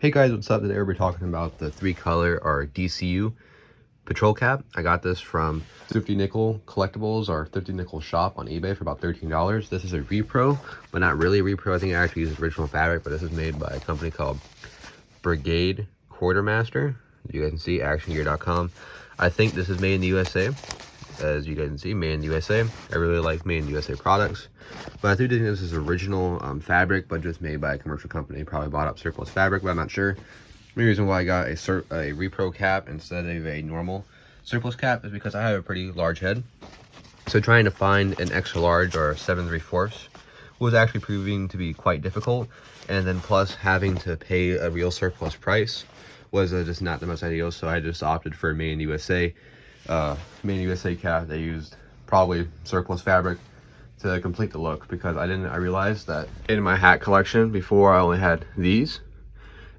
Hey guys, what's up? Today we're talking about the 3-color or DCU patrol cap. I got this from Thrifty Nickel Collectibles or Thrifty Nickel Shop on eBay for about $13. This is a repro, but not really a repro. I think I actually use original fabric, but this is made by a company called Brigade Quartermaster. You guys can see actiongear.com. I think this is made in the USA. As you guys can see, made in the USA. I really like made in the USA products. But I do think this is original fabric, but just made by a commercial company. Probably bought up surplus fabric, but I'm not sure. The reason why I got a repro cap instead of a normal surplus cap is because I have a pretty large head. So trying to find an extra large or 7 3/4 was actually proving to be quite difficult. And then plus having to pay a real surplus price was just not the most ideal. So I just opted for a made in USA. Made in USA cap. They used probably surplus fabric to complete the look, because I realized that in my hat collection before I only had these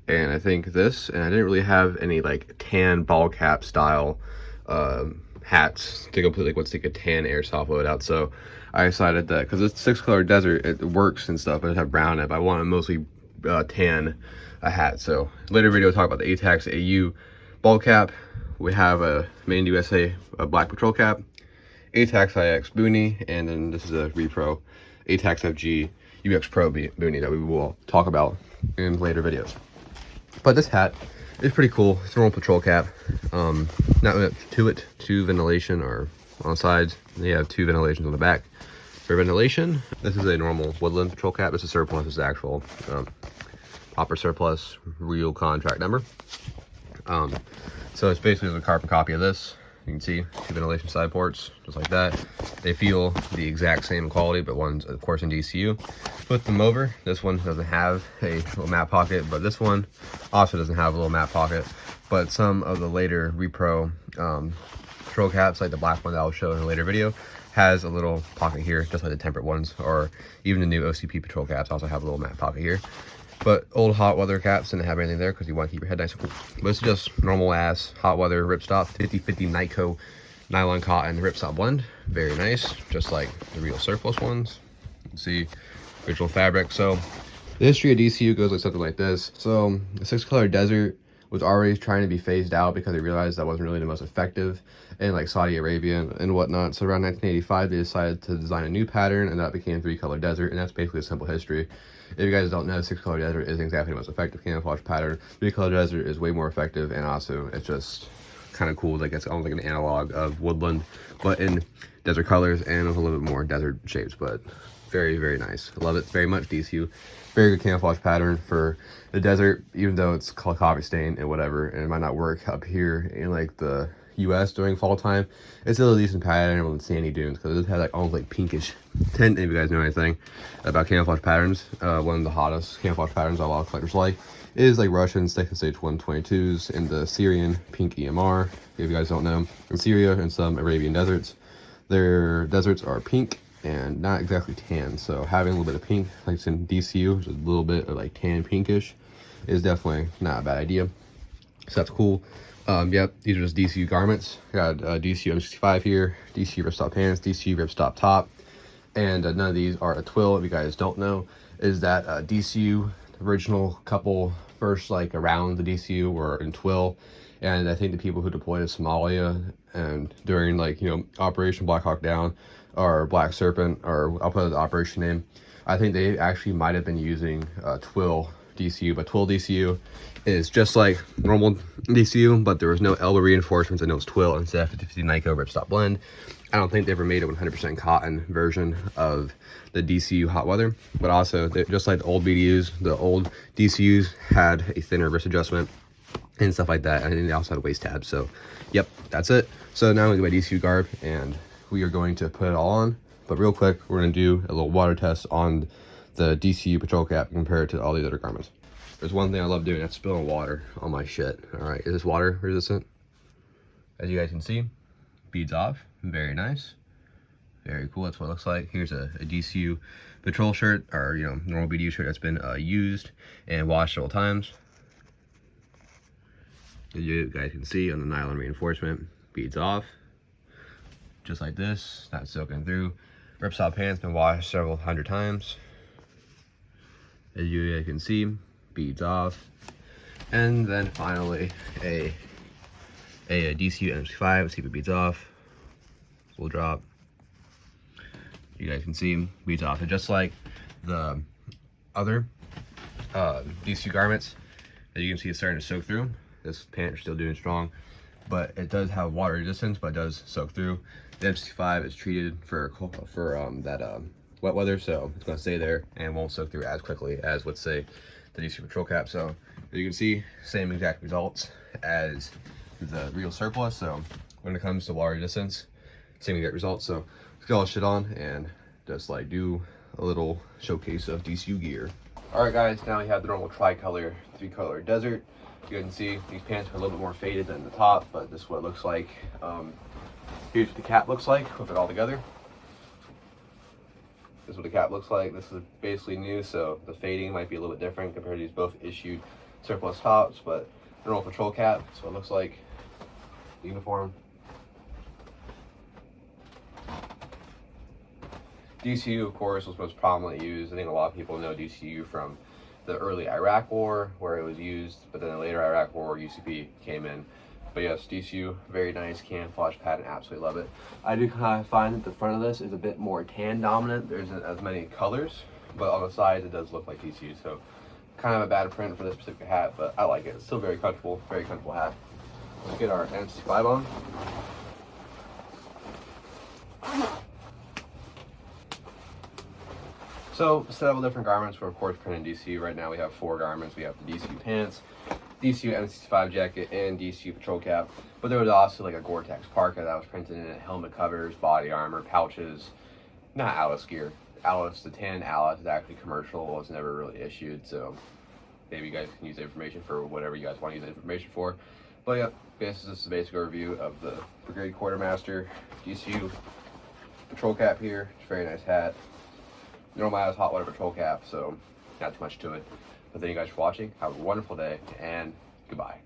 and I think this, and I didn't really have any like tan ball cap style hats to complete like what's like a tan airsoft loadout. So I decided that because it's 6-color desert, it works and stuff, but it have brown in it, but I want to mostly tan a hat. So later video talk about the ATAX AU ball cap. We have a made in USA black patrol cap, ATAX IX boonie, and then this is a repro ATAX FG UX Pro boonie that we will talk about in later videos. But this hat is pretty cool. It's a normal patrol cap. Not much to it. 2 ventilation or on the sides. They have 2 ventilations on the back. For ventilation, this is a normal woodland patrol cap. This is surplus. This is actual proper surplus, real contract number. So it's basically a carbon copy of this. You can see 2 ventilation side ports, just like that. They feel the exact same quality, but one's of course in DCU. Flip them over. This one doesn't have a little map pocket, but this one also doesn't have a little map pocket. But some of the later repro patrol caps, like the black one that I'll show in a later video, has a little pocket here, just like the temperate ones, or even the new OCP patrol caps also have a little map pocket here. But old hot weather caps didn't have anything there because you want to keep your head nice and cool. But it's just normal ass hot weather ripstop 50/50 Nyco nylon cotton ripstop blend. Very nice, just like the real surplus ones. You can see original fabric. So the history of DCU goes like something like this. So the 6-color desert was already trying to be phased out because they realized that wasn't really the most effective in like Saudi Arabia and whatnot. So around 1985, they decided to design a new pattern, and that became 3-color desert. And that's basically a simple history. If you guys don't know, 6-color desert isn't exactly the most effective camouflage pattern. 3-color desert is way more effective, and also it's just kind of cool. Like it's almost like an analog of woodland, but in desert colors and with a little bit more desert shapes. But very, very nice. I love it very much. DCU, very good camouflage pattern for the desert, even though it's called coffee stain and whatever, and it might not work up here in like the US during fall time. It's still a decent pattern with sandy dunes because it has like almost like pinkish tint. If you guys know anything about camouflage patterns, one of the hottest camouflage patterns a lot of collectors like is like Russian second stage 122s and the Syrian pink EMR. If you guys don't know, in Syria and some Arabian deserts, their deserts are pink and not exactly tan. So having a little bit of pink, like it's in DCU, which is a little bit of like tan pinkish, is definitely not a bad idea. So that's cool. Yep, these are just DCU garments. Got DCU M65 here, DCU ripstop pants, DCU ripstop top, and none of these are a twill. If you guys don't know, is that DCU original couple first like around the DCU were in twill, and I think the people who deployed to Somalia and during like Operation Black Hawk Down or Black Serpent, or I'll put the operation name, I think they actually might have been using twill DCU, but twill DCU is just like normal DCU, but there was no elbow reinforcements and it was twill instead of 50/50 Nyco ripstop blend. I don't think they ever made a 100% cotton version of the DCU hot weather, but also just like the old BDUs, the old DCUs had a thinner wrist adjustment and stuff like that, and then they also had waist tabs. So yep, that's it. So now I'm gonna do my DCU garb and we are going to put it all on, but real quick we're gonna do a little water test on the DCU patrol cap and compare it to all these other garments. There's one thing I love doing, that's spilling water on my shit. All right, is this water resistant? As you guys can see, beads off, very nice. Very cool, that's what it looks like. Here's a DCU patrol shirt, or normal BDU shirt that's been used and washed several times. As you guys can see on the nylon reinforcement, beads off. Just like this, not soaking through. Ripstop pants been washed several hundred times. As you guys can see, beads off. And then finally a DCU MC5. Let's see if it beads off. Full drop. You guys can see beads off. And just like the other DCU garments, as you can see, it's starting to soak through. This pant is still doing strong, but it does have water resistance, but it does soak through. The MC5 is treated for that wet weather, so it's going to stay there and won't soak through as quickly as, let's say, the DCU patrol cap. So as you can see, same exact results as the real surplus. So when it comes to water resistance, same exact results. So let's get all this shit on and just like do a little showcase of DCU gear. All right, guys, now we have the normal tri-color, 3-color desert. You can see these pants are a little bit more faded than the top, but this is what it looks like. Here's what the cap looks like with it all together. This is what the cap looks like. This is basically new, so the fading might be a little bit different compared to these both issued surplus tops, but normal patrol cap, so it looks like the uniform. DCU, of course, was most prominently used. I think a lot of people know DCU from the early Iraq War, where it was used, but then the later Iraq War, UCP came in. But yes, DCU, very nice camouflage pattern, absolutely love it. I do kind of find that the front of this is a bit more tan dominant. There isn't as many colors, but on the sides it does look like DCU, so kind of a bad print for this specific hat, but I like it. It's still very comfortable hat. Let's get our MC5 on. So several different garments. We're of course printing DCU. Right now we have 4 garments. We have the DCU pants, DCU MC5 jacket, and DCU patrol cap. But there was also like a Gore-Tex parka that was printed in it, helmet covers, body armor, pouches. Not Alice gear. Alice, the tan Alice is actually commercial. It was never really issued, so maybe you guys can use the information for whatever you guys want to use the information for. But yeah, this is the basic overview of the Brigade Quartermaster DCU patrol cap here. It's a very nice hat. Normal as hot water patrol cap, so not too much to it. But thank you guys for watching. Have a wonderful day, and goodbye.